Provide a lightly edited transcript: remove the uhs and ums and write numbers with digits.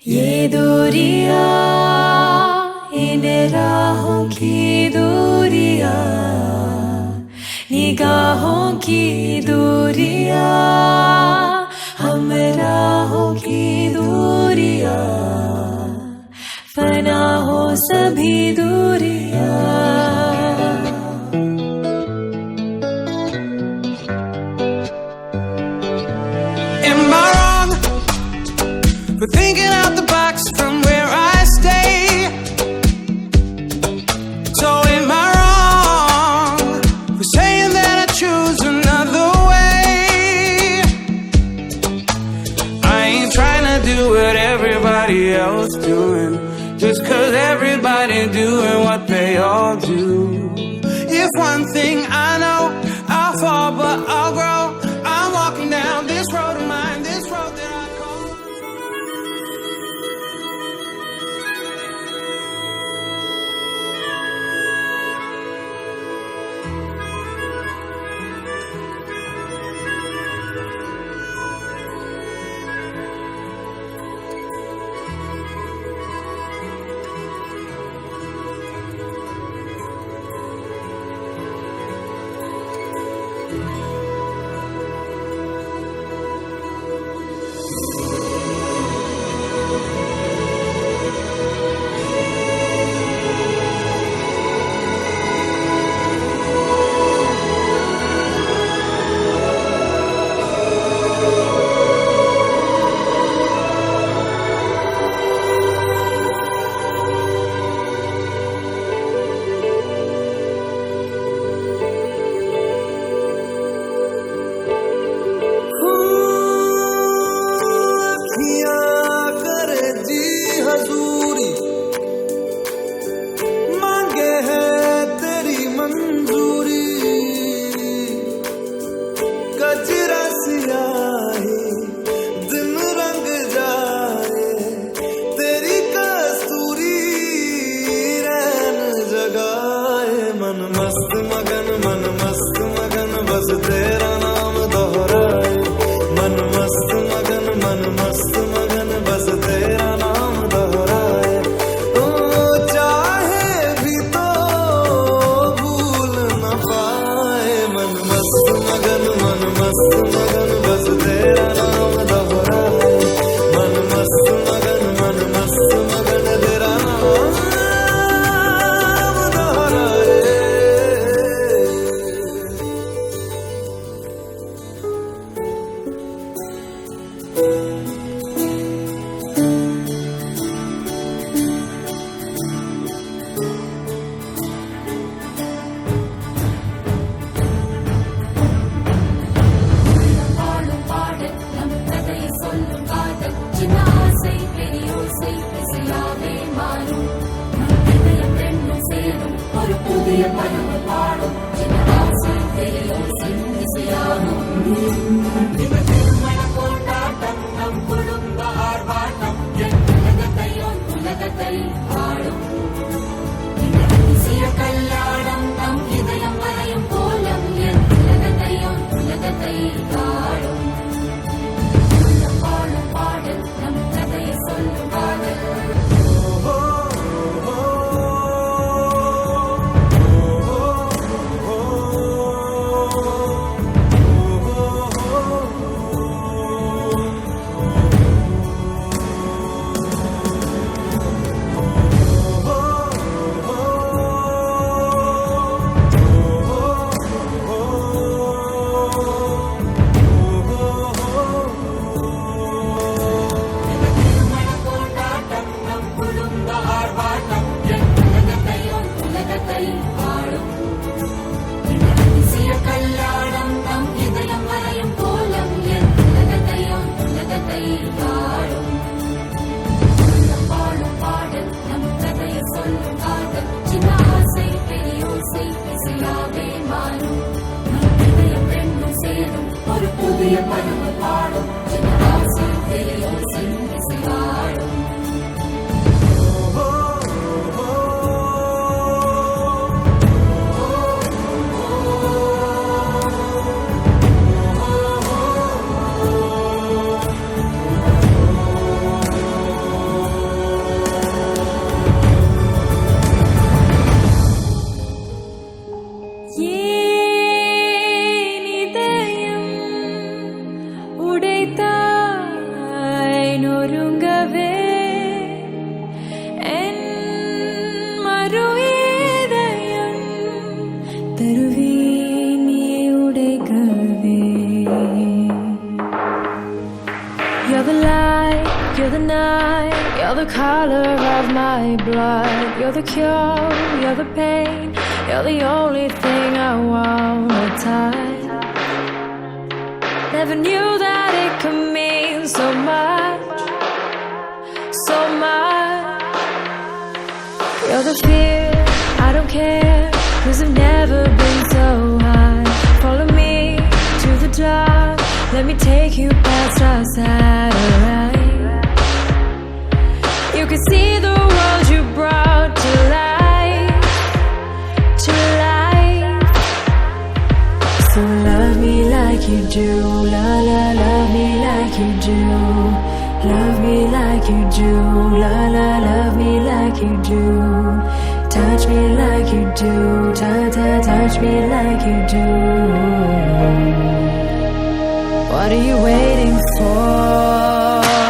ये दूरिया इन राहों की दूरिया, निगाहों की दूरिया, हम राहों की दूरिया, फना हो सभी दूरिया। For thinking out the box from where I stay. So am I wrong for saying that I choose another way? I ain't trying to do what everybody else doing, just cause everybody doing what they all do. If one thing I know, I'll fall but I'll grow. I'm walking down this road of mine, this road that I call. பாட்டம் என் உலகத்தை பாடும் இந்த அதிசய கல்யாணம் நம் இதயம் வரையும் கோலம் என் உலகத்தை பாடும் பாடும் பாடல் நம் கதையை சொல்லும் காதல் சின்ன ஆசை பெரியோசை இசையாவே மாறும் நம் இதயம் ரெண்டும் சேரும் ஒரு புதிய பருவ பாடும் சின்ன ஆசை பெரியோசை இசையாடும் ஏன் இதயம் உடைத்தாய் நொறுங்கவே என் மறு இதயம் தருவேன் நீ உடைக்கவே. You're the light, you're the night, you're the color of my blood. You're the cure, you're the pain, you're the only thing I wanna touch. Never knew that it could mean so much, so much. You're the fear, I don't care, 'cause I've never been so high. Follow me to the dark, let me take you past our satellite. You can see the world you brought to life, to life. So love me like you do, la la, love me like you do. Love me like you do, la la, love me like you do. Touch me like you do, ta ta, touch me like you do. What are you waiting for?